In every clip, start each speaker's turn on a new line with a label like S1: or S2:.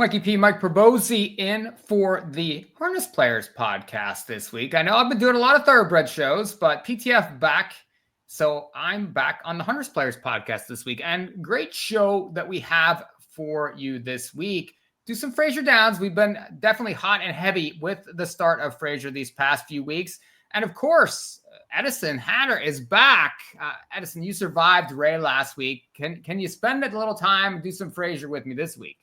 S1: Mikee P, Mike Probozzi in for the Harness Players podcast this week. I know I've been doing a lot of thoroughbred shows, but PTF back. So I'm back on the Harness Players podcast this week. And great show that we have for you this week. Do some Fraser Downs. We've been definitely hot and heavy with the start of Fraser these past few weeks. And of course, Edison Hatter is back. Edison, you survived Ray last week. Can you spend a little time and do some Fraser with me this week?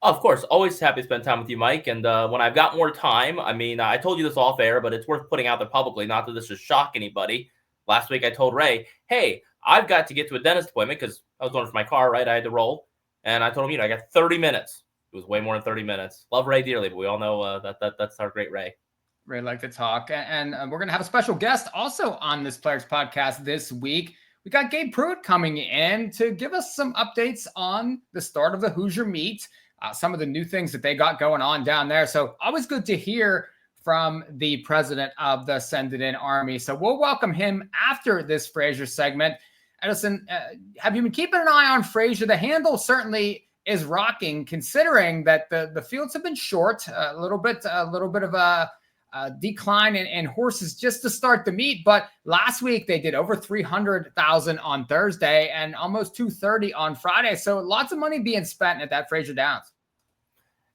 S2: Of course, always happy to spend time with you, Mike. And when I've got more time, I told you this off air, but it's worth putting out there publicly, not that this should shock anybody. Last week, I told Ray, hey, I've got to get to a dentist appointment because I was going for my car, right? I had to roll. And I told him, I got 30 minutes. It was way more than 30 minutes. Love Ray dearly, but we all know that's our great Ray.
S1: Ray like to talk. And we're going to have a special guest also on this Players podcast this week. We got Gabe Prewitt coming in to give us some updates on the start of the Hoosier meet. Some of the new things that they got going on down there. So always good to hear from the president of the Send It In Army. So we'll welcome him after this Fraser segment. Edison, have you been keeping an eye on Fraser? The handle certainly is rocking, considering that the fields have been short, a little bit of a decline in horses just to start the meet. But last week they did over 300,000 on Thursday and almost 230 on Friday. So lots of money being spent at that Fraser Downs.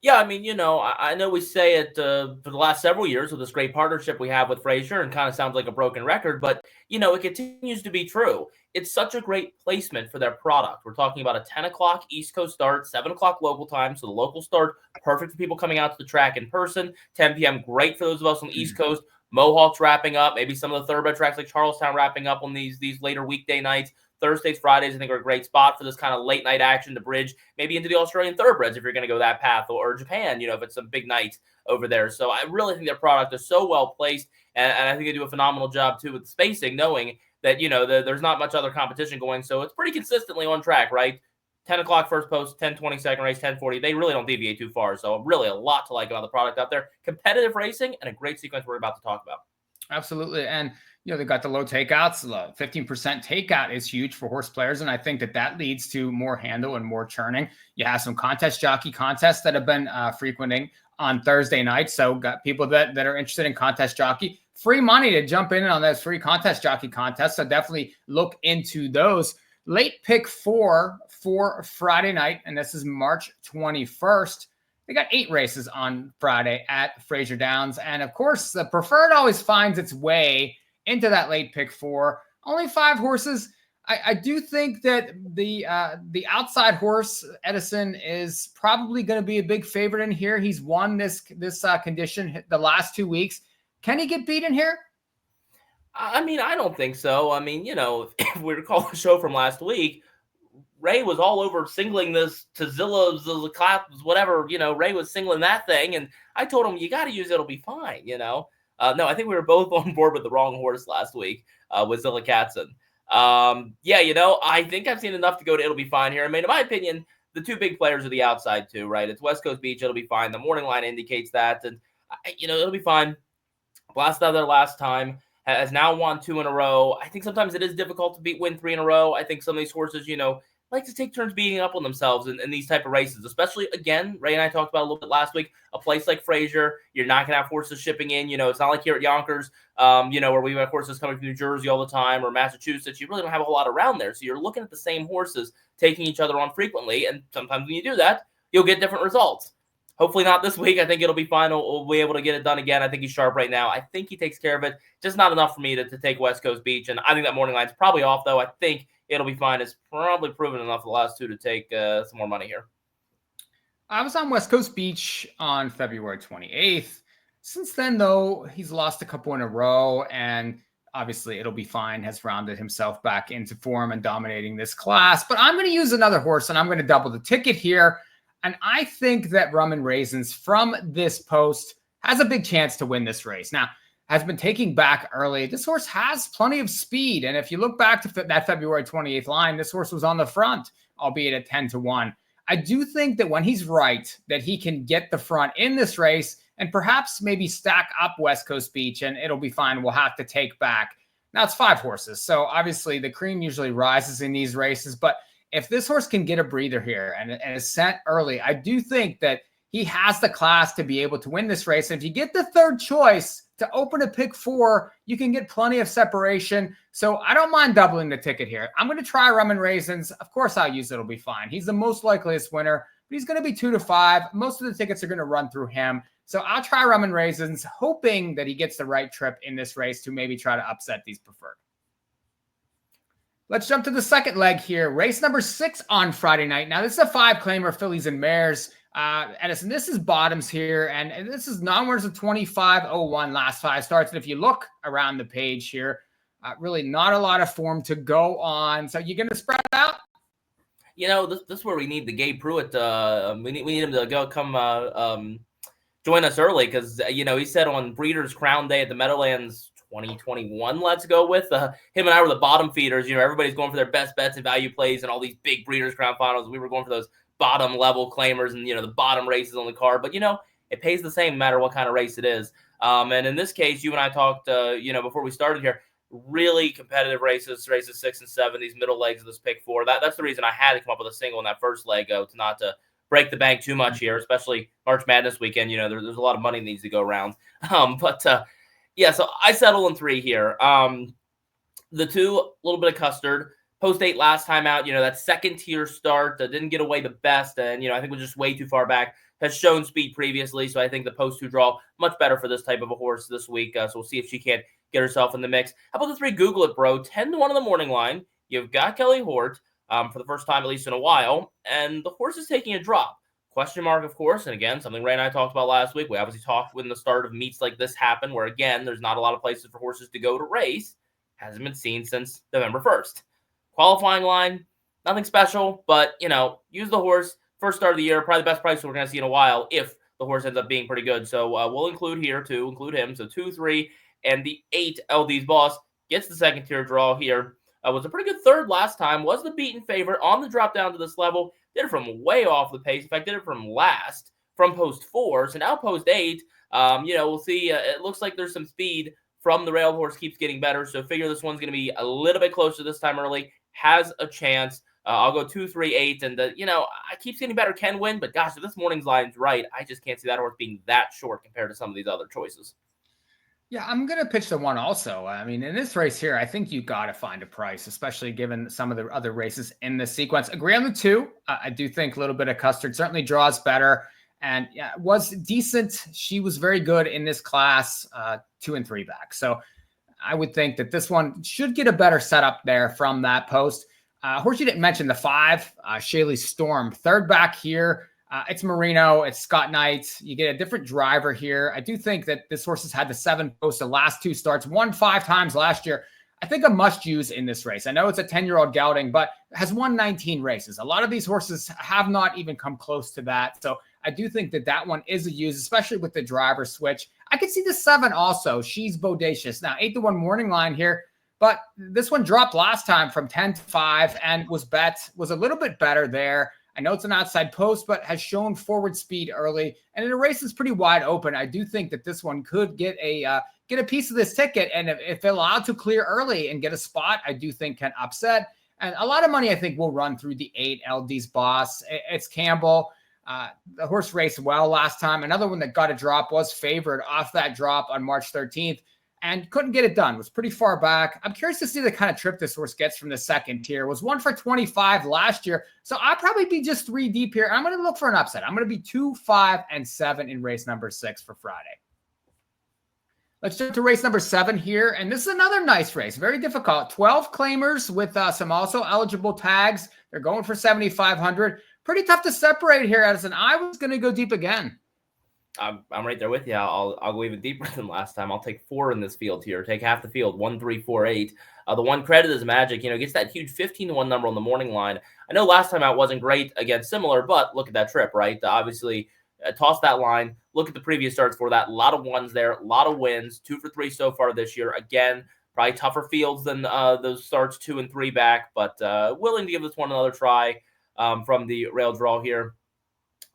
S2: Yeah, I know we say it for the last several years with this great partnership we have with Fraser, and kind of sounds like a broken record, but it continues to be true. It's such a great placement for their product. We're talking about a 10 o'clock East Coast start, 7 o'clock local time. So the local start, perfect for people coming out to the track in person. 10 p.m., great for those of us on the East Coast. Mohawk's wrapping up. Maybe some of the thoroughbred tracks like Charlestown wrapping up on these later weekday nights. Thursdays, Fridays, I think are a great spot for this kind of late night action to bridge maybe into the Australian thoroughbreds if you're going to go that path, or Japan, if it's some big nights over there. So I really think their product is so well placed, and I think they do a phenomenal job too with the spacing, knowing that, there's not much other competition going. So it's pretty consistently on track, right? 10 o'clock first post, 10:20 second race, 10:40. They really don't deviate too far. So really a lot to like about the product out there. Competitive racing and a great sequence we're about to talk about.
S1: Absolutely. And, they got the low takeouts. 15% takeout is huge for horse players. And I think that leads to more handle and more churning. You have some jockey contests that have been frequenting on Thursday night. So got people that are interested in contest jockey, free money to jump in on those free contest jockey contests. So definitely look into those. Late pick 4 for Friday night. And this is March 21st. They got 8 races on Friday at Fraser Downs. And of course, the preferred always finds its way into that late pick 4. Only 5 horses. I do think that the outside horse, Edison, is probably going to be a big favorite in here. He's won this condition the last 2 weeks. Can he get beaten here?
S2: I don't think so. If we recall the show from last week, Ray was all over singling this Tazilla, whatever, Ray was singling that thing. And I told him, you got to use it. It'll be fine, No, I think we were both on board with the wrong horse last week with Zilla Katzen. I think I've seen enough to go to it'll be fine here. In my opinion, the 2 big players are the outside too, right? It's West Coast Beach. It'll be fine. The morning line indicates that. And, it'll be fine. Last out there last time. Has now won 2 in a row. I think sometimes it is difficult to win 3 in a row. I think some of these horses, like to take turns beating up on themselves in these type of races, especially, again, Ray and I talked about a little bit last week, a place like Fraser, you're not going to have horses shipping in. It's not like here at Yonkers, where we have horses coming from New Jersey all the time or Massachusetts. You really don't have a whole lot around there. So you're looking at the same horses taking each other on frequently. And sometimes when you do that, you'll get different results. Hopefully not this week. I think it'll be fine. We'll be able to get it done again. I think he's sharp right now. I think he takes care of it. Just not enough for me to take West Coast Beach. And I think that morning line's probably off, though. I think it'll be fine. It's probably proven enough the last 2 to take some more money here.
S1: I was on West Coast Beach on February 28th. Since then, though, he's lost a couple in a row. And obviously, it'll be fine. Has rounded himself back into form and dominating this class. But I'm going to use another horse, and I'm going to double the ticket here. And I think that Rum and Raisins from this post has a big chance to win this race. Now, has been taking back early. This horse has plenty of speed. And if you look back to that February 28th line, this horse was on the front, albeit at 10-1. I do think that when he's right, that he can get the front in this race and perhaps maybe stack up West Coast Beach, and it'll be fine. We'll have to take back. Now it's 5 horses. So obviously the cream usually rises in these races, but if this horse can get a breather here and is sent early, I do think that he has the class to be able to win this race. And if you get the third choice to open a pick 4, you can get plenty of separation. So I don't mind doubling the ticket here. I'm going to try Rum and Raisins. Of course, I'll use it. It'll be fine. He's the most likeliest winner, but he's going to be 2 to 5. Most of the tickets are going to run through him. So I'll try Rum and Raisins, hoping that he gets the right trip in this race to maybe try to upset these preferred. Let's jump to the second leg here. Race number 6 on Friday night. Now, this is a 5-claimer, fillies and mares. Edison, this is bottoms here, and this is non-winners of 25.01 last 5 starts. And if you look around the page here, really not a lot of form to go on. So you're going to spread out?
S2: This is where we need the Gabe Prewitt. We need him to come join us early because, he said on Breeders' Crown Day at the Meadowlands 2021, let's go with him and I were the bottom feeders. Everybody's going for their best bets and value plays and all these big Breeders' Crown finals. We were going for those bottom level claimers and, the bottom races on the card. But, it pays the same no matter what kind of race it is. And in this case, you and I talked, before we started here, really competitive races 6 and 7, these middle legs of this pick 4. That's the reason I had to come up with a single in that first leg to not to break the bank too much here, especially March Madness weekend. There's a lot of money that needs to go around. So I settle in 3 here. The 2, a little bit of custard. Post 8 last time out, that second tier start didn't get away the best. And, I think was just way too far back. Has shown speed previously. So I think the post 2 draw much better for this type of a horse this week. So we'll see if she can't get herself in the mix. How about the 3 Google It, bro? 10 to 1 in the morning line. You've got Kelly Hort for the first time, at least in a while. And the horse is taking a drop. Question mark, of course. And again, something Ray and I talked about last week. We obviously talked when the start of meets like this happen, where again, there's not a lot of places for horses to go to race. Hasn't been seen since November 1st. Qualifying line, nothing special, but, use the horse. First start of the year, probably the best price we're going to see in a while if the horse ends up being pretty good. So we'll include him. So 2, 3, and the 8, LD's Boss, gets the second tier draw here. Was a pretty good third last time, was the beaten favorite on the drop down to this level. Did it from way off the pace. In fact, did it from last, from post 4. So now post 8, we'll see. It looks like there's some speed from the rail horse, keeps getting better. So figure this one's going to be a little bit closer this time early. Has a chance. I'll go 2, 3, 8. And, I keep getting better can win. But, gosh, if this morning's line's right, I just can't see that horse being that short compared to some of these other choices.
S1: Yeah, I'm going to pitch the 1 also. I mean, in this race here, I think you got to find a price, especially given some of the other races in the sequence. Agree on the 2. I do think a little bit of custard certainly draws better and was decent. She was very good in this class, 2 and 3 back. So I would think that this one should get a better setup there from that post. Horse you didn't mention, the 5, Shaylee Storm, 3rd back here. It's Marino, it's Scott Knight. You get a different driver here. I do think that this horse has had the 7 post the last 2 starts, won 5 times last year. I think a must use in this race. I know it's a 10-year-old gelding, but has won 19 races. A lot of these horses have not even come close to that. So I do think that one is a use, especially with the driver switch. I could see the 7 also. She's bodacious. Now, 8 to 1 morning line here, but this one dropped last time from 10 to 5 and was a little bit better there. I know it's an outside post, but has shown forward speed early. And in a race that's pretty wide open, I do think that this one could get a piece of this ticket. And if allowed to clear early and get a spot, I do think can upset. And a lot of money, I think, will run through the 8, LD's Boss. It's Campbell. The horse raced well last time. Another one that got a drop, was favored off that drop on March 13th. And couldn't get it done. Was pretty far back. I'm curious to see the kind of trip this horse gets from the second tier. Was 1 for 25 last year. So I'll probably be just 3 deep here. I'm going to look for an upset. I'm going to be 2, 5, and 7 in race number 6 for Friday. Let's jump to race number 7 here. And this is another nice race. Very difficult. 12 claimers with some also eligible tags. They're going for 7,500. Pretty tough to separate here, Edison. I was going to go deep again.
S2: I'm right there with you. I'll go even deeper than last time. I'll take 4 in this field here. Take half the field, 1, 3, 4, 8. The one credit is Magic. Gets that huge 15 to 1 number on the morning line. I know last time out wasn't great against similar, but look at that trip, right? Obviously, toss that line. Look at the previous starts for that. A lot of ones there, a lot of wins. 2 for 3 so far this year. Again, probably tougher fields than those starts 2 and 3 back, but willing to give this one another try from the rail draw here.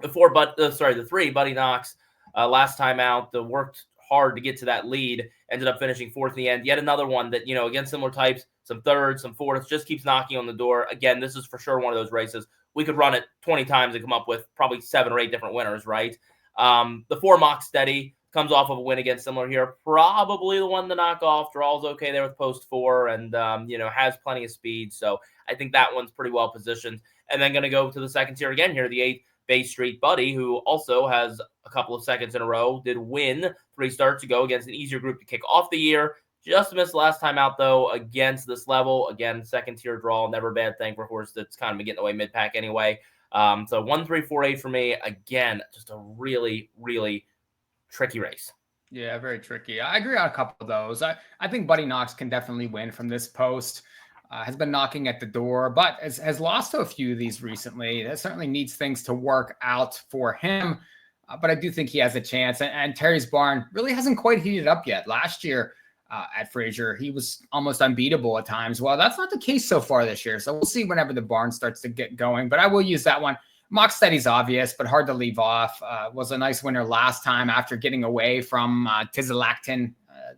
S2: The 3, Buddy Knox. Last time out, worked hard to get to that lead, ended up finishing 4th in the end. Yet another one that, again, similar types, some thirds, some fourths, just keeps knocking on the door. Again, this is for sure one of those races. We could run it 20 times and come up with probably 7 or 8 different winners, right? The 4 Mock Steady comes off of a win against Similar here. Probably the one to knock off. Draw's okay there with post 4 and, has plenty of speed. So I think that one's pretty well positioned. And then going to go to the second tier again here, the 8 Bay Street Buddy, who also has a couple of seconds in a row, did win 3 starts ago against an easier group to kick off the year. Just missed last time out, though, against this level. Again, second tier draw, never a bad thing for a horse that's kind of been getting away mid-pack anyway. So 1, 3, 4, 8 for me. Again, just a really, really tricky race.
S1: Yeah, very tricky. I agree on a couple of those. I think Buddy Knox can definitely win from this post. Has been knocking at the door, but has lost to a few of these recently. That certainly needs things to work out for him. But I do think he has a chance. And Terry's Barn really hasn't quite heated up yet. Last year, at Fraser, he was almost unbeatable at times. Well, that's not the case so far this year. So we'll see whenever the barn starts to get going. But I will use that one. Mock Steady's obvious, but hard to leave off. Was a nice winner last time after getting away from Tizilactin.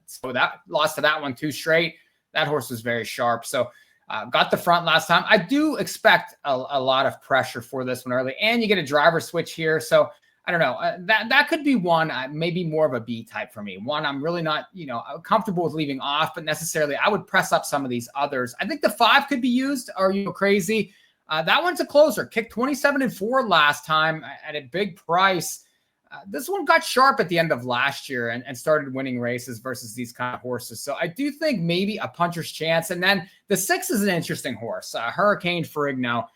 S1: So that lost to that one 2 straight. That horse was very sharp. So got the front last time. I do expect a lot of pressure for this one early. And you get a driver switch here. So I don't know. That could be one, maybe more of a B type for me. One I'm really not, comfortable with leaving off, but necessarily I would press up some of these others. I think the 5 could be used. Are you crazy? That one's a closer. Kicked 27-4 last time at a big price. This one got sharp at the end of last year and started winning races versus these kind of horses. So I do think maybe a puncher's chance. And then the 6 is an interesting horse. Hurricane Ferrigno.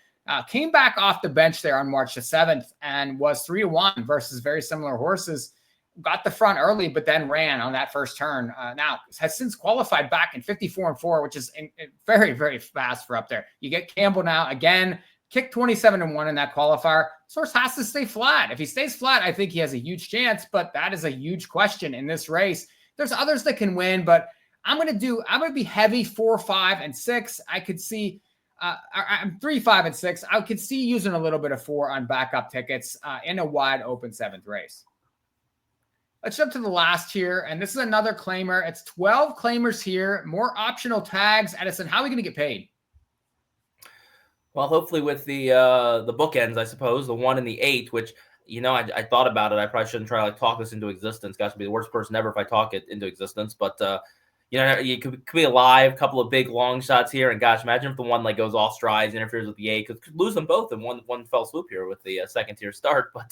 S1: Came back off the bench there on March the 7th and was 3-1 versus very similar horses. Got the front early, but then ran on that first turn. Now has since qualified back in 54-4, which is very, very fast for up there. You get Campbell now again, kicked 27-1 in that qualifier. Source has to stay flat. If he stays flat, I think he has a huge chance, but that is a huge question in this race. There's others that can win, but I'm going to be heavy 4, 5, and 6. I could see I'm 3, 5, and 6. I could see using a little bit of 4 on backup tickets in a wide open 7th race. Let's jump to the last tier, and this is another claimer. It's 12 claimers here, more optional tags. Edison, how are we going to get paid?
S2: Well, hopefully with the bookends, I suppose, the 1 and the 8, which, I thought about it. I probably shouldn't try to talk this into existence. Got to be the worst person ever if I talk it into existence, but you could be alive, a couple of big long shots here. And gosh, imagine if the 1 goes off strides, interferes with the 8, could lose them both in one fell swoop here with the second tier start. But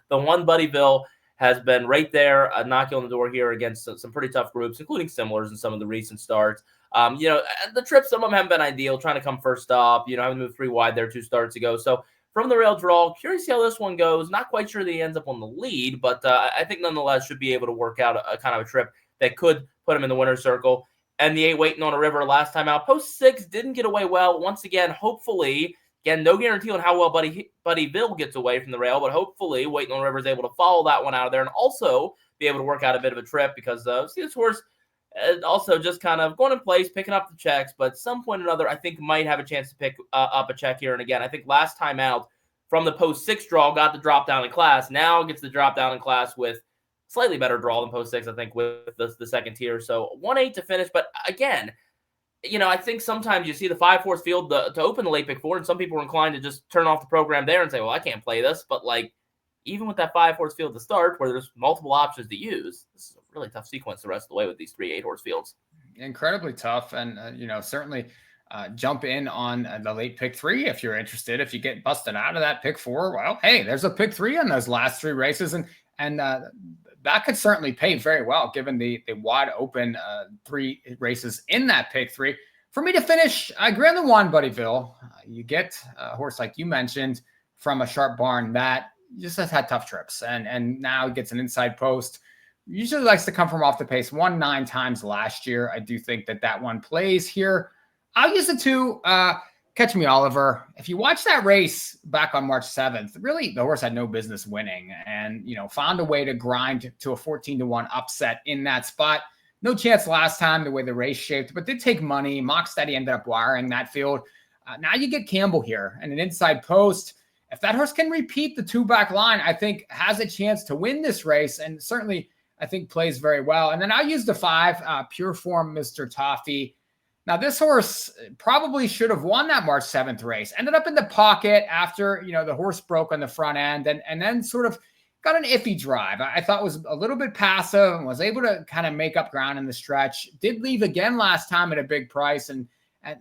S2: the 1 Buddyville has been right there, knocking on the door here against some pretty tough groups, including Similars in some of the recent starts. The trips, some of them haven't been ideal, trying to come first up, having moved 3 wide there 2 starts ago. So from the rail draw, curious to see how this one goes. Not quite sure that he ends up on the lead, but I think nonetheless should be able to work out a kind of a trip that could put him in the winner's circle. And the 8 Waiting on a River last time out. Post 6 didn't get away well. Once again, hopefully, again, no guarantee on how well Buddyville gets away from the rail, but hopefully Waiting on a River is able to follow that one out of there and also be able to work out a bit of a trip because see this horse also just kind of going in place, picking up the checks, but at some point or another, I think might have a chance to pick up a check here. And again, I think last time out from the post 6 draw, got the drop down in class. Now gets the drop down in class with slightly better draw than post 6, I think, with the second tier. So 1-8 to finish. But again, I think sometimes you see the 5-horse field to open the late pick 4, and some people are inclined to just turn off the program there and say, well, I can't play this. But even with that 5-horse field to start, where there's multiple options to use, this is a really tough sequence the rest of the way with these 3 8-horse fields. Incredibly
S1: tough. And, certainly jump in on the late pick 3 if you're interested. If you get busted out of that pick 4, well, hey, there's a pick 3 on those last 3 races. And that could certainly pay very well given the wide open 3 races in that pick 3. For me to finish, I agree on the 1 Buddyville. You get a horse like you mentioned from a sharp barn that just has had tough trips and now gets an inside post. Usually likes to come from off the pace. Won 9 times last year. I do think that one plays here. I'll use the 2. Catch Me Oliver. If you watch that race back on March 7th, really the horse had no business winning and, found a way to grind to a 14-1 upset in that spot. No chance last time the way the race shaped, but did take money. Mock Steady ended up wiring that field. Now you get Campbell here and an inside post. If that horse can repeat the 2-back line, I think has a chance to win this race and certainly I think plays very well. And then I'll use the 5, Pure Form Mr. Toffee. Now, this horse probably should have won that March 7th race. Ended up in the pocket after, the horse broke on the front end and then sort of got an iffy drive. I thought was a little bit passive and was able to kind of make up ground in the stretch. Did leave again last time at a big price. And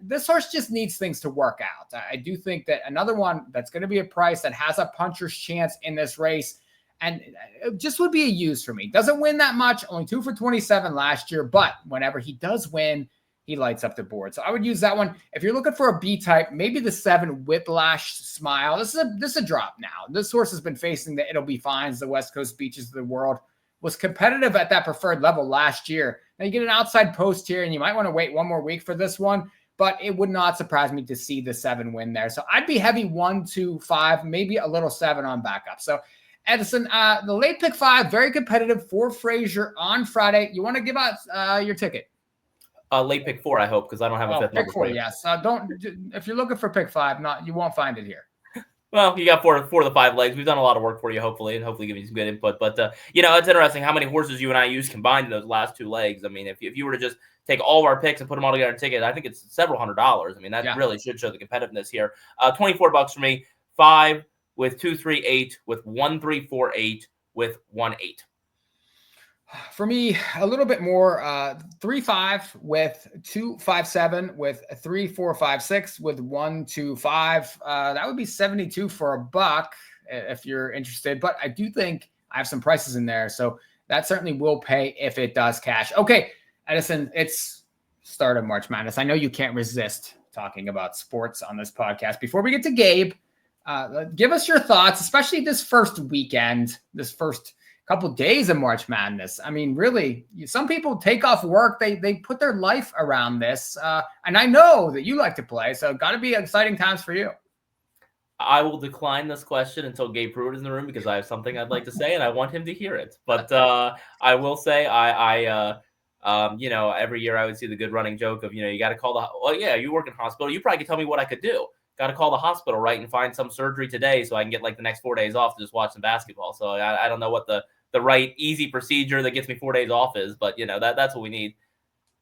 S1: this horse just needs things to work out. I do think that another one that's going to be a price that has a puncher's chance in this race and it just would be a use for me. Doesn't win that much, only 2 for 27 last year, but whenever he does win, he lights up the board. So I would use that one. If you're looking for a B type, maybe the 7 Whiplash Smile. This is a drop now. This horse has been facing the It'll Be Fines, the West Coast Beaches of the world. Was competitive at that preferred level last year. Now you get an outside post here, and you might want to wait one more week for this one, but it would not surprise me to see the 7 win there. So I'd be heavy 1, 2, 5, maybe a little 7 on backup. So Edison, the late pick 5, very competitive for Fraser on Friday. You want to give out your ticket?
S2: Late pick 4, I hope, because I don't have a fifth
S1: pick
S2: number
S1: 4,
S2: for you.
S1: yes. If you're looking for pick 5, you won't find it here.
S2: Well, you got four of the 5 legs. We've done a lot of work for you, hopefully, and hopefully give you some good input. But, it's interesting how many horses you and I use combined in those last 2 legs. I mean, if you were to just take all of our picks and put them all together in a ticket, I think it's several $100s. I mean, that really should show the competitiveness here. $24 for me, 5 with 2, 3, 8 with 1, 3, 4, 8 with 1, 8.
S1: For me, a little bit more, 3, 5 with 2, 5, 7 with 3, 4, 5, 6 with 1, 2, 5. That would be 72 for $1 if you're interested. But I do think I have some prices in there, so that certainly will pay if it does cash. Okay, Edison, it's start of March Madness. I know you can't resist talking about sports on this podcast. Before we get to Gabe, give us your thoughts, especially this first weekend, this first couple days of March Madness. I mean, really, some people take off work. They put their life around this. And I know that you like to play, so got to be exciting times for you.
S2: I will decline this question until Gabe Prewitt is in the room because I have something I'd like to say and I want him to hear it. But I will say every year I would see the good running joke of, you got to call you work in hospital. You probably could tell me what I could do. Got to call the hospital, right, and find some surgery today so I can get like the next 4 days off to just watch some basketball. So I don't know what the right easy procedure that gets me 4 days off is, but that's what we need.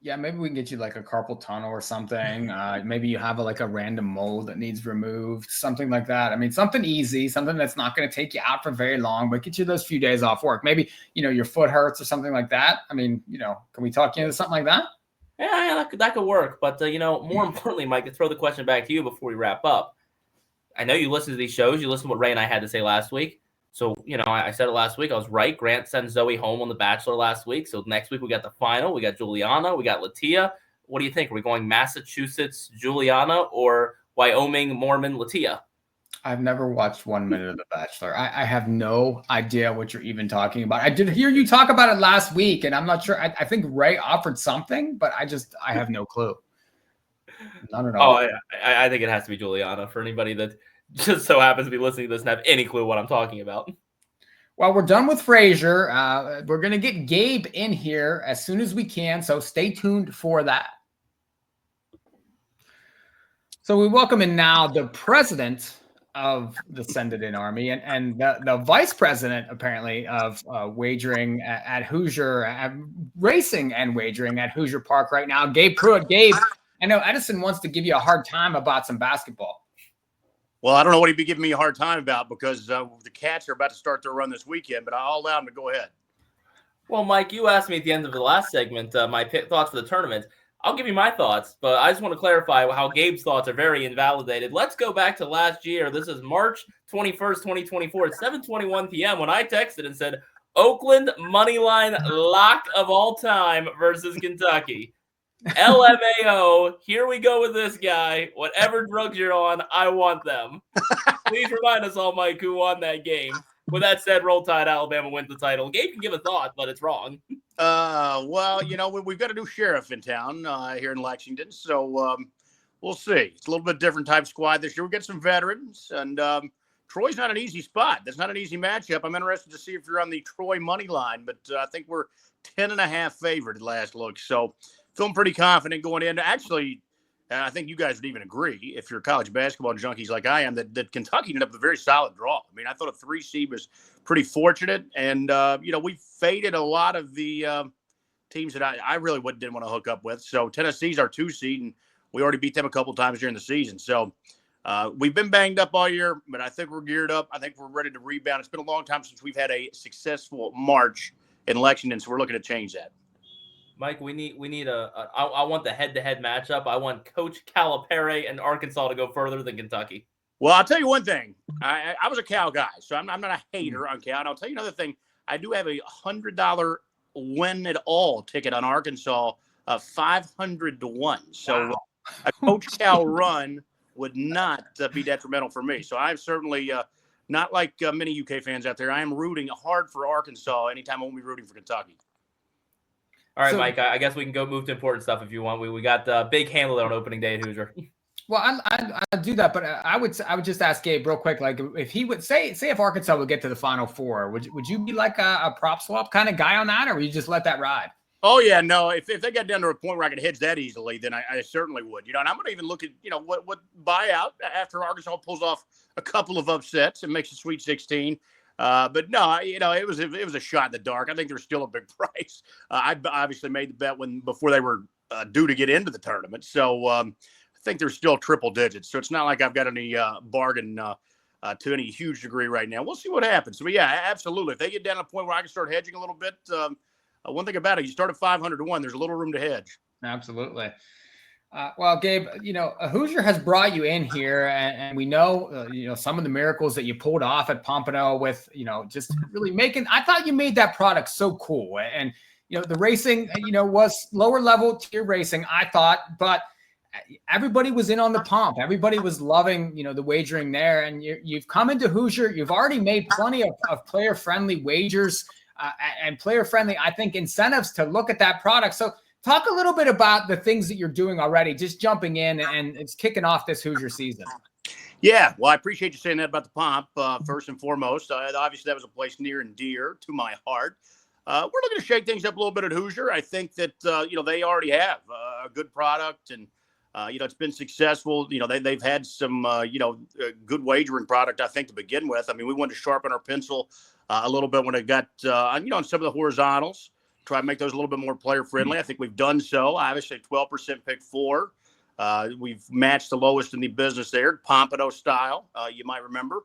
S1: Yeah, maybe we can get you like a carpal tunnel or something. Maybe you have a random mole that needs removed, something like that. I mean, something easy, something that's not going to take you out for very long, but get you those few days off work. Maybe, your foot hurts or something like that. I mean, can we talk you into something like that?
S2: Yeah, that could work. But, more importantly, Mike, to throw the question back to you before we wrap up. I know you listen to these shows. You listen to what Ray and I had to say last week. So, I said it last week. I was right. Grant sent Zoe home on The Bachelor last week. So next week we got the final. We got Juliana. We got Latia. What do you think? Are we going Massachusetts Juliana or Wyoming Mormon Latia?
S1: I've never watched 1 minute of The Bachelor. I have no idea what you're even talking about. I did hear you talk about it last week, and I'm not sure. I think Ray offered something, but I have no clue. None at all.
S2: Oh, I think it has to be Juliana for anybody that just so happens to be listening to this and have any clue what I'm talking about.
S1: Well, we're done with Fraser. We're going to get Gabe in here as soon as we can, so stay tuned for that. So we welcome in now the president of the Send It In Army and the vice president, apparently, of wagering at Hoosier, racing and wagering at Hoosier Park right now, Gabe Prewitt. Gabe, I know Edison wants to give you a hard time about some basketball.
S3: Well, I don't know what he'd be giving me a hard time about because the Cats are about to start their run this weekend, but I'll allow him to go ahead.
S2: Well, Mike, you asked me at the end of the last segment my thoughts for the tournament. I'll give you my thoughts, but I just want to clarify how Gabe's thoughts are very invalidated. Let's go back to last year. This is March 21st, 2024. It's 7:21 p.m. when I texted and said, Oakland moneyline lock of all time versus Kentucky. LMAO, here we go with this guy. Whatever drugs you're on, I want them. Please remind us all, Mike, who won that game. With that said, Roll Tide, Alabama wins the title. Gabe can give a thought, but it's wrong.
S3: Well, we've got a new sheriff in town here in Lexington, so we'll see. It's a little bit different type squad this year. We get some veterans, and Troy's not an easy spot. That's not an easy matchup. I'm interested to see if you're on the Troy money line, but I think we're 10.5 favored at last look. So feeling pretty confident going in. Actually, I think you guys would even agree, if you're college basketball junkies like I am, that Kentucky ended up with a very solid draw. I mean, I thought a 3 seed was pretty fortunate, and we faded a lot of the teams that I really didn't want to hook up with. So Tennessee's our 2 seed, and we already beat them a couple times during the season. So we've been banged up all year, but I think we're geared up. I think we're ready to rebound. It's been a long time since we've had a successful March in Lexington, so we're looking to change that.
S2: Mike, we need I want the head-to-head matchup. I want Coach Calipari and Arkansas to go further than Kentucky.
S3: Well, I'll tell you one thing. I was a Cal guy, so I'm not a hater on Cal. And I'll tell you another thing. I do have a $100 win it all ticket on Arkansas, 500 to 1. So a Coach Cal run would not be detrimental for me. So I'm certainly not like many UK fans out there. I am rooting hard for Arkansas anytime I won't be rooting for Kentucky.
S2: All right, Mike, I guess we can go move to important stuff if you want. We got the big handle on opening day at Hoosier.
S1: Well, I do that, but I would just ask Gabe real quick, like if he would say if Arkansas would get to the Final Four, would you be like a prop swap kind of guy on that, or would you just let that ride?
S3: Oh yeah, no. If they got down to a point where I could hedge that easily, then I certainly would. And I'm going to even look at what buyout after Arkansas pulls off a couple of upsets and makes a Sweet 16. But no, it was a shot in the dark. I think there's still a big price. I obviously made the bet before they were due to get into the tournament. So I think they're still triple digits. So it's not like I've got any bargain to any huge degree right now. We'll see what happens. But yeah, absolutely. If they get down to a point where I can start hedging a little bit, one thing about it, you start at 500 to 1. There's a little room to hedge.
S1: Absolutely. Well, Gabe, Hoosier has brought you in here, and we know, some of the miracles that you pulled off at Pompano with, just really I thought you made that product so cool. And, the racing, was lower level tier racing, I thought, but everybody was in on the pomp. Everybody was loving, the wagering there. And you've come into Hoosier. You've already made plenty of player-friendly wagers and player-friendly, I think, incentives to look at that product. So talk a little bit about the things that you're doing already, just jumping in and it's kicking off this Hoosier season.
S3: Yeah, well, I appreciate you saying that about the pomp, first and foremost. Obviously, that was a place near and dear to my heart. We're looking to shake things up a little bit at Hoosier. I think that, they already have a good product and, it's been successful. They've had some, good wagering product, I think, to begin with. I mean, we wanted to sharpen our pencil a little bit when it got, on some of the horizontals. Try to make those a little bit more player friendly. I think we've done so. Obviously, 12% pick 4. We've matched the lowest in the business there, Pompano style. You might remember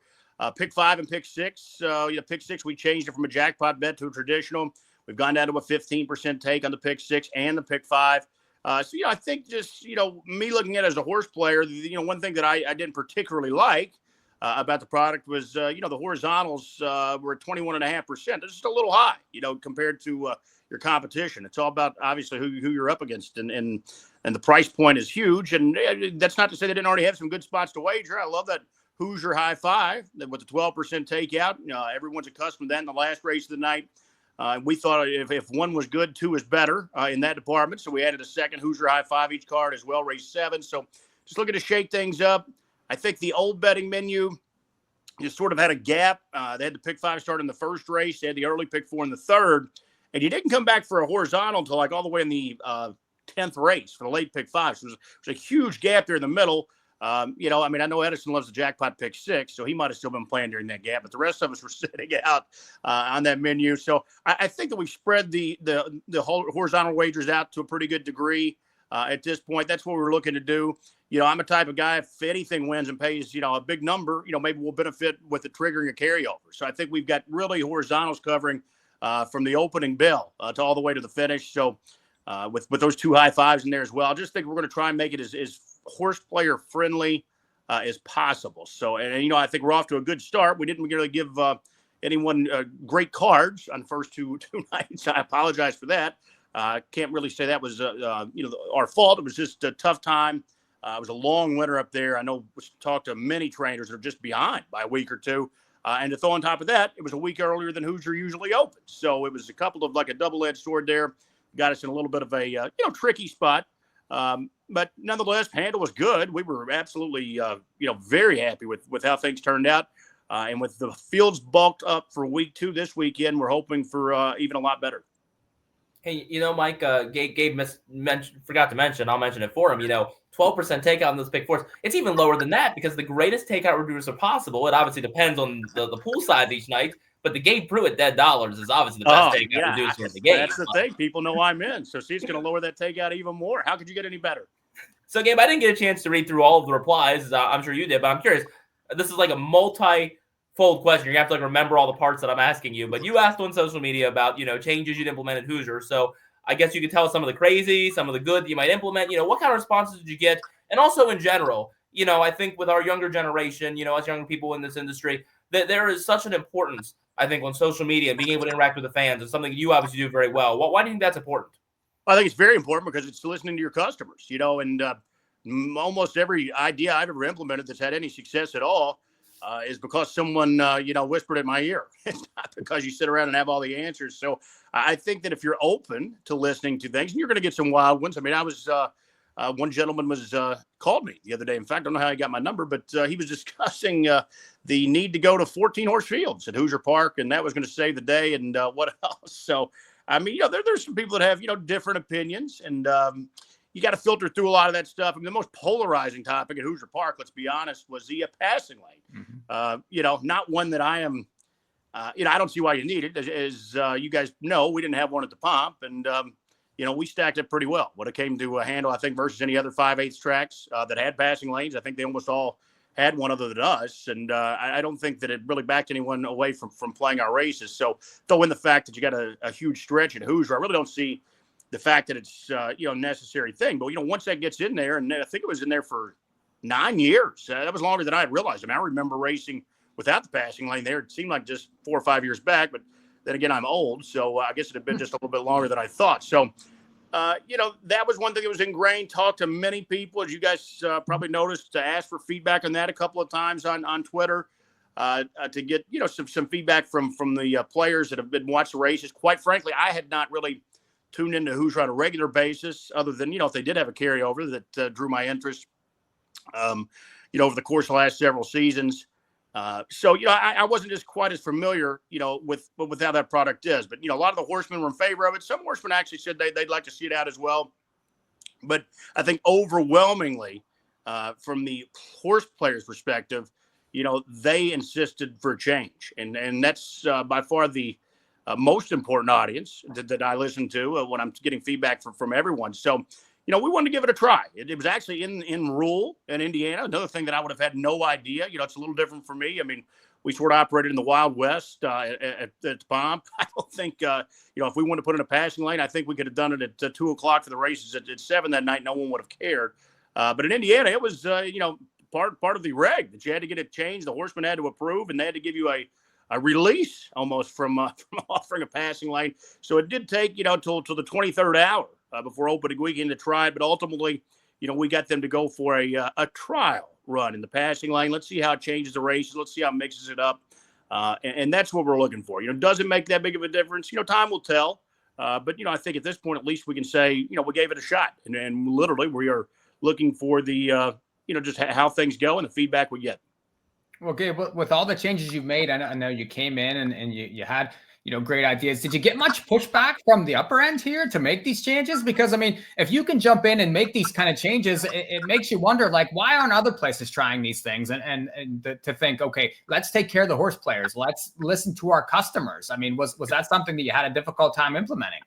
S3: pick 5 and pick 6. Pick 6, we changed it from a jackpot bet to a traditional. We've gone down to a 15% take on the pick 6 and the pick 5. I think just me looking at it as a horse player, one thing that I didn't particularly like about the product was the horizontals were at 21.5%. That's just a little high, compared to your competition. It's all about obviously who you're up against, and the price point is huge. And that's not to say they didn't already have some good spots to wager. I love that Hoosier high 5 with the 12% takeout. Everyone's accustomed to that in the last race of the night. We thought if one was good, 2 is better in that department. So we added a second Hoosier high 5 each card as well, race 7. So just looking to shake things up. I think the old betting menu just sort of had a gap. They had the pick 5 start in the first race. They had the early pick 4 in the third. And you didn't come back for a horizontal until like all the way in the 10th race for the late pick 5. So there's a huge gap there in the middle. I know Edison loves the jackpot pick 6, so he might have still been playing during that gap. But the rest of us were sitting out on that menu. So I think that we've spread the whole horizontal wagers out to a pretty good degree at this point. That's what we're looking to do. I'm a type of guy, if anything wins and pays, a big number, maybe we'll benefit with the triggering a carryover. So I think we've got really horizontals covering from the opening bell to all the way to the finish. So with those 2 high 5s in there as well, I just think we're going to try and make it as horse player friendly as possible. So, and I think we're off to a good start. We didn't really give anyone great cards on the first two nights. I apologize for that. Can't really say that was our fault. It was just a tough time. It was a long winter up there. I know we talked to many trainers that are just behind by a week or two. And to throw on top of that, it was a week earlier than Hoosier usually opens. So it was a couple of like a double-edged sword there. Got us in a little bit of a tricky spot. But nonetheless, handle was good. We were absolutely very happy with how things turned out. And with the fields bulked up for week 2 this weekend, we're hoping for even a lot better.
S2: Hey, Mike, Gabe forgot to mention, I'll mention it for him, 12% takeout in those pick 4s. It's even lower than that because the greatest takeout reducers are possible. It obviously depends on the pool size each night. But the Gabe Prewitt dead dollars is obviously the best takeout reducer in the game.
S3: That's the thing. People know I'm in. So see, it's going to lower that takeout even more. How could you get any better?
S2: So, Gabe, I didn't get a chance to read through all of the replies. I'm sure you did, but I'm curious. This is like a multi-fold question. You're going to have to like remember all the parts that I'm asking you. But you asked on social media about, changes you'd implement at Hoosier. So I guess you could tell us some of the crazy, some of the good that you might implement. What kind of responses did you get? And also in general, I think with our younger generation, us young people in this industry, that there is such an importance, I think, on social media and being able to interact with the fans is something you obviously do very well. Why do you think that's important?
S3: I think it's very important because it's listening to your customers, and almost every idea I've ever implemented that's had any success at all is because someone, whispered in my ear. It's not because you sit around and have all the answers. So I think that if you're open to listening to things, and you're going to get some wild ones. I mean, I was one gentleman was called me the other day. In fact, I don't know how he got my number, but he was discussing the need to go to 14 horse fields at Hoosier Park, and that was going to save the day and what else. So, I mean, there's some people that have, different opinions, and you got to filter through a lot of that stuff. I mean, the most polarizing topic at Hoosier Park, let's be honest, was the passing lane. Mm-hmm. Not one that I am, I don't see why you need it. As you guys know, we didn't have one at the Pomp, and we stacked it pretty well. When it came to a handle, I think, versus any other 5/8 tracks that had passing lanes, I think they almost all had one other than us. And I don't think that it really backed anyone away from playing our races. So throw in the fact that you got a huge stretch at Hoosier, I really don't see the fact that it's, necessary thing. But, once that gets in there, and I think it was in there for 9 years, that was longer than I had realized. I mean, I remember racing without the passing lane there. It seemed like just 4 or 5 years back, but then again, I'm old, so I guess it had been just a little bit longer than I thought. So, that was one thing that was ingrained. Talked to many people, as you guys probably noticed, to ask for feedback on that a couple of times on Twitter to get, some feedback from the players that have been watching the races. Quite frankly, I had not really tuned into Hoosier on a regular basis, other than, if they did have a carryover that drew my interest, over the course of the last several seasons. So, I wasn't just quite as familiar, with how that product is. But, a lot of the horsemen were in favor of it. Some horsemen actually said they'd like to see it out as well. But I think overwhelmingly, from the horse players' perspective, they insisted for change. And that's by far the most important audience that I listen to when I'm getting feedback from everyone. So, we wanted to give it a try. It was actually in Rule in Indiana. Another thing that I would have had no idea. It's a little different for me. I mean, we sort of operated in the Wild West at the Pomp. I don't think, if we wanted to put in a passing lane, I think we could have done it at 2 o'clock for the races at 7 that night. No one would have cared. But in Indiana, it was, part of the reg that you had to get it changed. The horsemen had to approve, and they had to give you a release almost from offering a passing lane. So it did take, till the 23rd hour before opening weekend to try it. But ultimately, we got them to go for a trial run in the passing lane. Let's see how it changes the races. Let's see how it mixes it up. And that's what we're looking for. Does it make that big of a difference? Time will tell. But, I think at this point, at least we can say, we gave it a shot. And literally we are looking for the, just how things go and the feedback we get.
S1: Well, Gabe, with all the changes you've made, I know you came in and you had, great ideas. Did you get much pushback from the upper end here to make these changes? Because, I mean, if you can jump in and make these kind of changes, it makes you wonder, like, why aren't other places trying these things? And to think, okay, let's take care of the horse players. Let's listen to our customers. I mean, was that something that you had a difficult time implementing?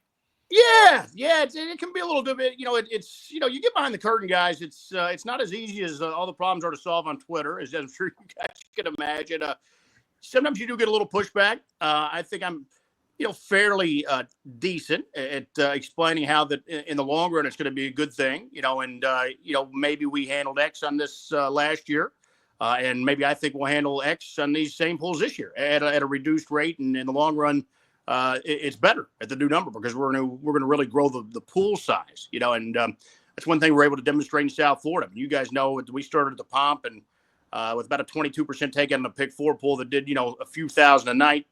S3: Yeah, it can be a little bit. It's you get behind the curtain, guys. It's not as easy as all the problems are to solve on Twitter, as I'm sure you guys can imagine. Sometimes you do get a little pushback. I think I'm, fairly decent at explaining how that in the long run it's going to be a good thing. And maybe we handled X on this last year, and maybe I think we'll handle X on these same pools this year at a reduced rate, and in the long run. It's better at the new number because we're going to really grow the pool size, and that's one thing we're able to demonstrate in South Florida. You guys know we started at the Pomp and with about a 22% takeout in the pick 4 pool that did, a few thousand a night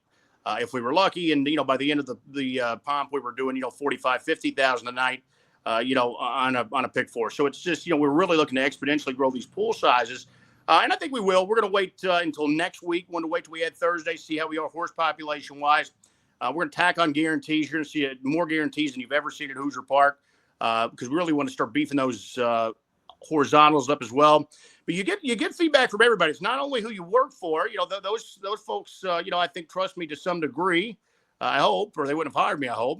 S3: if we were lucky. And, by the end of the Pomp, we were doing, 45, 50,000 a night, on a pick 4. So it's just, we're really looking to exponentially grow these pool sizes. And I think we will. We're going to wait until next week. We're going to wait till we had Thursday, see how we are horse population wise. We're going to tack on guarantees. You're going to see more guarantees than you've ever seen at Hoosier Park because we really want to start beefing those horizontals up as well. But you get feedback from everybody. It's not only who you work for. Those folks. I think trust me to some degree. I hope, or they wouldn't have hired me. I hope.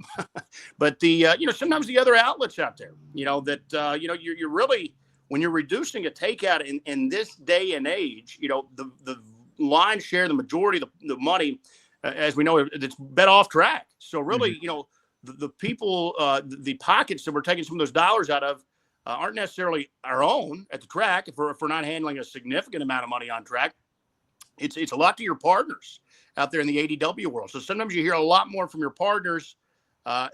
S3: But sometimes the other outlets out there. You're really, when you're reducing a takeout in this day and age. The lion's share, the majority of the money, as we know, it's bet off track. So really, the people, the pockets that we're taking some of those dollars out of aren't necessarily our own at the track. If we're not handling a significant amount of money on track, it's a lot to your partners out there in the ADW world. So sometimes you hear a lot more from your partners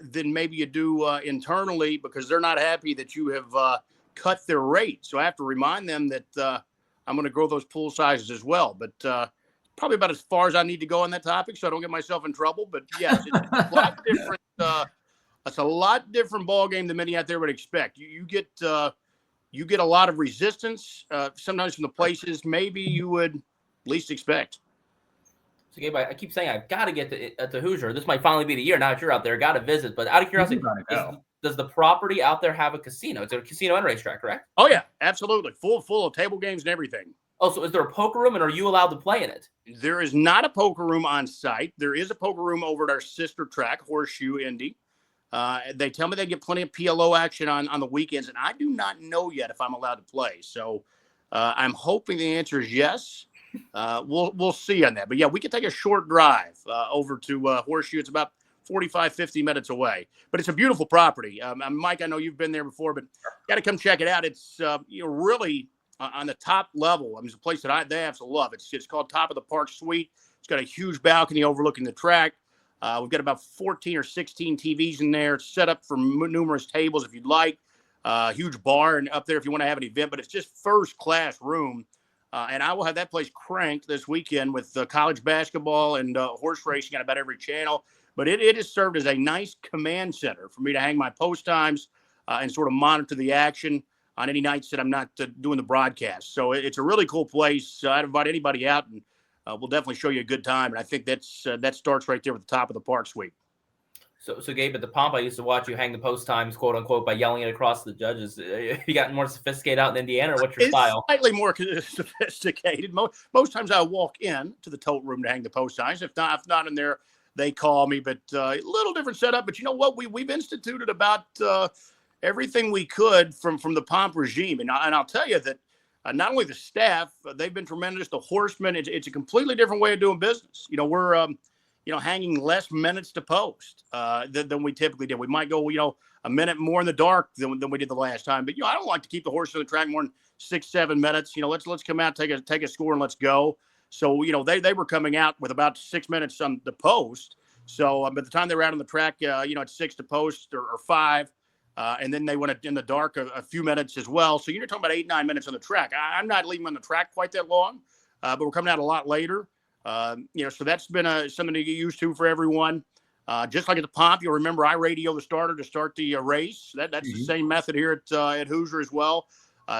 S3: than maybe you do internally, because they're not happy that you have cut their rate. So I have to remind them that I'm going to grow those pool sizes as well. But probably about as far as I need to go on that topic, so I don't get myself in trouble. But yes, it's a lot different. It's a lot different ball game than many out there would expect. You get a lot of resistance sometimes from the places maybe you would least expect.
S2: So Gabe, I keep saying I've got to get to Hoosier. This might finally be the year. Now that you're out there, got to visit. But out of curiosity, does the property out there have a casino? It's a casino and racetrack, correct?
S3: Oh yeah, absolutely. Full of table games and everything.
S2: Oh, so is there a poker room, and are you allowed to play in it?
S3: There is not a poker room on site. There is a poker room over at our sister track, Horseshoe Indy. They tell me they get plenty of PLO action on the weekends, and I do not know yet if I'm allowed to play. So I'm hoping the answer is yes. We'll see on that. But yeah, we could take a short drive over to Horseshoe. It's about 45, 50 minutes away. But it's a beautiful property. Mike, I know you've been there before, but got to come check it out. It's really on the top level. I mean, it's a place that they absolutely love. It's called Top of the Park Suite. It's got a huge balcony overlooking the track. We've got about 14 or 16 TVs in there. It's set up for numerous tables if you'd like. Huge bar and up there if you want to have an event. But it's just first-class room. And I will have that place cranked this weekend with college basketball and horse racing on about every channel. But it has served as a nice command center for me to hang my post times and sort of monitor the action on any nights that I'm not doing the broadcast. So it's a really cool place. I'd invite anybody out, and we'll definitely show you a good time. And I think that starts right there at the Top of the Park Suite.
S2: So Gabe, at the Pomp, I used to watch you hang the post times, quote unquote, by yelling it across the judges. You gotten more sophisticated out in Indiana, or what's your style?
S3: Slightly more sophisticated. Most times I walk in to the tote room to hang the post times. If not in there, they call me. But a little different setup. But you know what? We've instituted about everything we could from the Pomp regime, and I'll tell you that not only the staff, they've been tremendous. The horsemen, it's a completely different way of doing business. We're hanging less minutes to post than we typically did. We might go, a minute more in the dark than we did the last time. But, I don't like to keep the horses on the track more than 6-7 minutes. Let's come out, take a score, and let's go. So, they were coming out with about 6 minutes on the post. So by the time they were out on the track, it's 6 to post or 5. And then they went in the dark a few minutes as well. So you're talking about 8-9 minutes on the track. I'm not leaving on the track quite that long, but we're coming out a lot later. So that's been something to get used to for everyone. Just like at the Pomp, you'll remember I radio the starter to start the race. That's the same method here at Hoosier as well.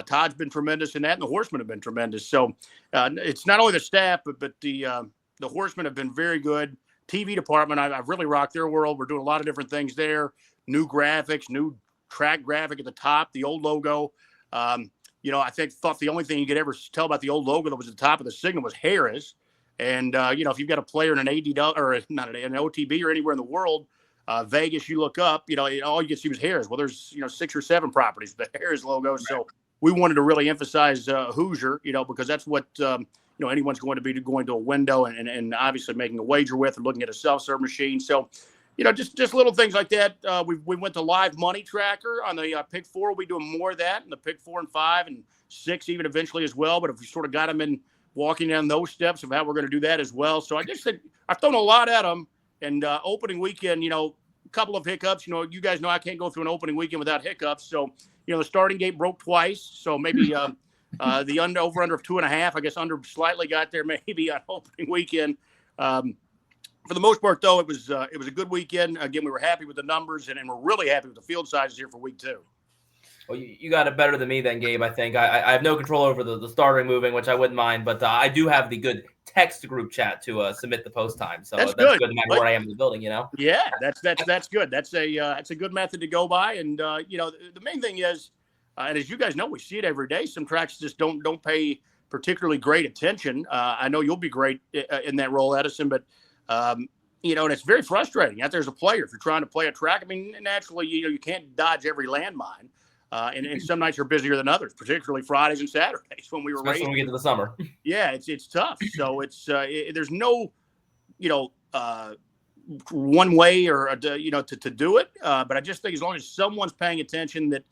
S3: Todd's been tremendous in that, and the horsemen have been tremendous. So it's not only the staff, but the horsemen have been very good. TV department, I've really rocked their world. We're doing a lot of different things there. New graphics, new track graphic at the top, the old logo. I thought the only thing you could ever tell about the old logo that was at the top of the signal was Harris. And, if you've got a player in an ADW or not an OTB or anywhere in the world, Vegas, you look up, all you can see was Harris. Well, there's, 6 or 7 properties with the Harris logo. Right. So we wanted to really emphasize Hoosier, because that's what, anyone's going to be going to a window and obviously making a wager with or looking at a self-serve machine. So, just little things like that. We went to live money tracker on the pick 4. We'll be doing more of that in the pick 4 and 5 and 6 even eventually as well. But if we sort of got them in walking down those steps of how we're going to do that as well. So I just said I've thrown a lot at them. And opening weekend, a couple of hiccups. You guys know I can't go through an opening weekend without hiccups. So, the starting gate broke twice. So maybe the over-under of 2.5, I guess under slightly got there maybe on opening weekend. For the most part, though, it was a good weekend. Again, we were happy with the numbers, and we're really happy with the field sizes here for week 2.
S2: Well, you got it better than me then, Gabe, I think. I have no control over the starting moving, which I wouldn't mind, but I do have the good text group chat to submit the post time. So that's good no matter where I am in the building,
S3: Yeah, that's good. That's a good method to go by. And, the main thing is And as you guys know, we see it every day. Some tracks just don't pay particularly great attention. I know you'll be great in that role, Edison, but and it's very frustrating out there as a player. If you're trying to play a track, I mean, naturally, you can't dodge every landmine. And some nights are busier than others, particularly Fridays and Saturdays when we were
S2: Especially when we get to the summer.
S3: Yeah, it's tough. So there's no, one way or to do it. But I just think as long as someone's paying attention that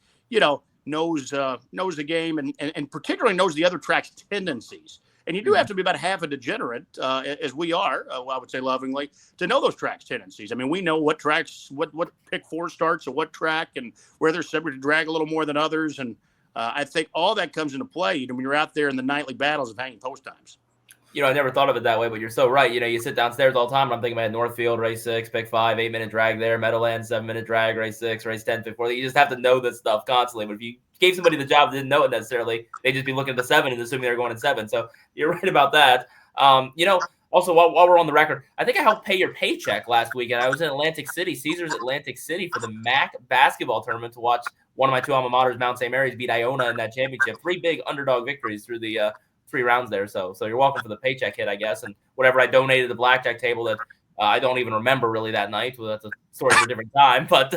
S3: knows the game and particularly knows the other track's tendencies. And you do have to be about half a degenerate, as we are, I would say lovingly, to know those tracks' tendencies. I mean, we know what tracks, what pick 4 starts at what track and where they're subject to drag a little more than others. And I think all that comes into play when you're out there in the nightly battles of hanging post times.
S2: I never thought of it that way, but you're so right. You sit downstairs all the time, and I'm thinking about Northfield, race 6, pick 5, 8-minute drag there, Meadowlands, 7-minute drag, race 6, race 10, pick 4. You just have to know this stuff constantly. But if you gave somebody the job that didn't know it necessarily, they'd just be looking at the 7 and assuming they're going in 7. So you're right about that. Also, while we're on the record, I think I helped pay your paycheck last weekend. I was in Atlantic City, Caesars Atlantic City, for the MAC basketball tournament to watch one of my 2 alma maters, Mount St. Mary's, beat Iona in that championship. 3 big underdog victories through the 3 rounds there. So you're welcome for the paycheck hit, I guess. And whatever I donated to the blackjack table that I don't even remember really that night. Well, that's a story for a different time. But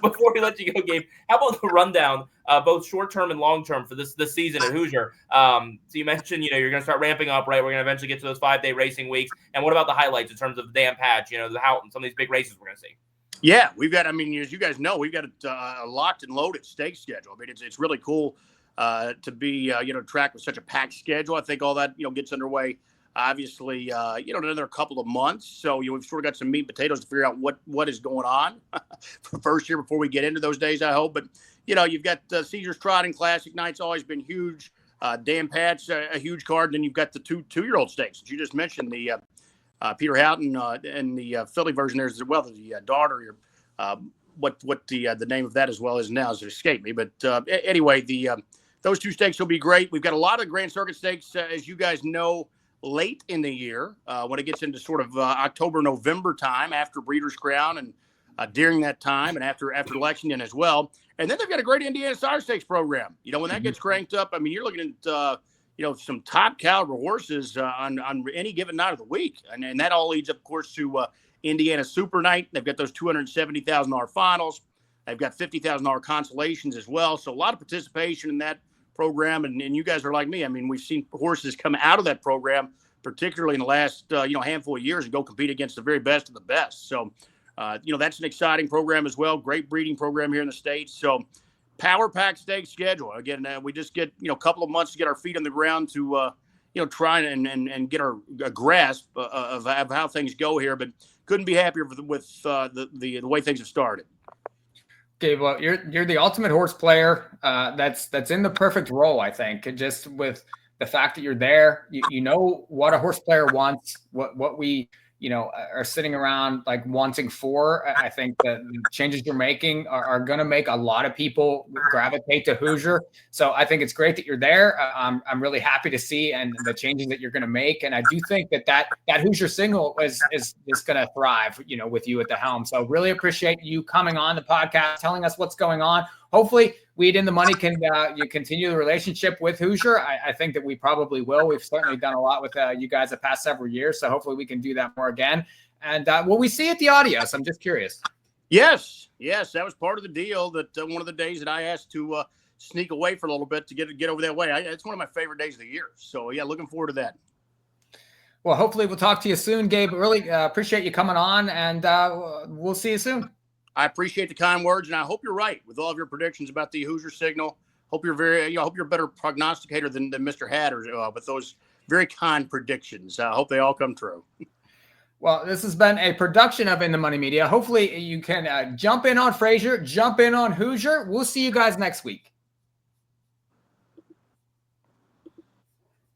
S2: before we let you go, Gabe, how about the rundown, both short-term and long-term for this season at Hoosier? So you mentioned, you're going to start ramping up, right? We're going to eventually get to those 5-day racing weeks. And what about the highlights in terms of the dam patch, the Houghton, some of these big races we're going to see?
S3: Yeah, we've got, as you guys know, we've got a locked and loaded stake schedule. I mean, it's really cool to be, track with such a packed schedule. I think all that, gets underway, obviously, in another couple of months. So, we've sort of got some meat and potatoes to figure out what is going on for first year before we get into those days, I hope. But, you've got Caesars Trotting Classic Night's always been huge. Dam Patch, a huge card. And then you've got the two-year-old stakes that you just mentioned, the Peter Houghton and the Philly version there as well, the daughter. What the name of that as well is now has escaped me. But anyway, those 2 stakes will be great. We've got a lot of Grand Circuit stakes, as you guys know, late in the year when it gets into sort of October, November time after Breeders' Crown and during that time and after Lexington as well. And then they've got a great Indiana Sire Stakes program. When that gets cranked up, I mean, you're looking at, some top caliber horses on any given night of the week. And that all leads, of course, to Indiana Super Night. They've got those $270,000 finals. They've got $50,000 consolations as well. So a lot of participation in that program. And you guys are like me. I mean, we've seen horses come out of that program, particularly in the last, handful of years, and go compete against the very best of the best. So, that's an exciting program as well. Great breeding program here in the States. So power pack stake schedule. Again, we just get, a couple of months to get our feet on the ground to, try and get a grasp of how things go here. But couldn't be happier with the way things have started.
S1: Gabe, well, you're the ultimate horse player. That's in the perfect role, I think. Just with the fact that you're there, you know what a horse player wants, what we are sitting around like wanting for. I think that the changes you're making are going to make a lot of people gravitate to Hoosier. So I think it's great that you're there. I'm really happy to see and the changes that you're going to make. And I do think that Hoosier signal is going to thrive, with you at the helm. So really appreciate you coming on the podcast, telling us what's going on. Hopefully Weed in the Money can you continue the relationship with Hoosier. I think that we probably will. We've certainly done a lot with you guys the past several years. So hopefully we can do that more again. And will we see at the Audios? I'm just curious.
S3: Yes. That was part of the deal that one of the days that I asked to sneak away for a little bit to get over that way. It's one of my favorite days of the year. So, yeah, looking forward to that.
S1: Well, hopefully we'll talk to you soon, Gabe. Really appreciate you coming on, and we'll see you soon.
S3: I appreciate the kind words, and I hope you're right with all of your predictions about the Hoosier signal. Hope you're hope you're a better prognosticator than Mr. Hatter with those very kind predictions. I hope they all come true.
S1: Well, this has been a production of In the Money Media. Hopefully you can jump in on Fraser, jump in on Hoosier. We'll see you guys next week.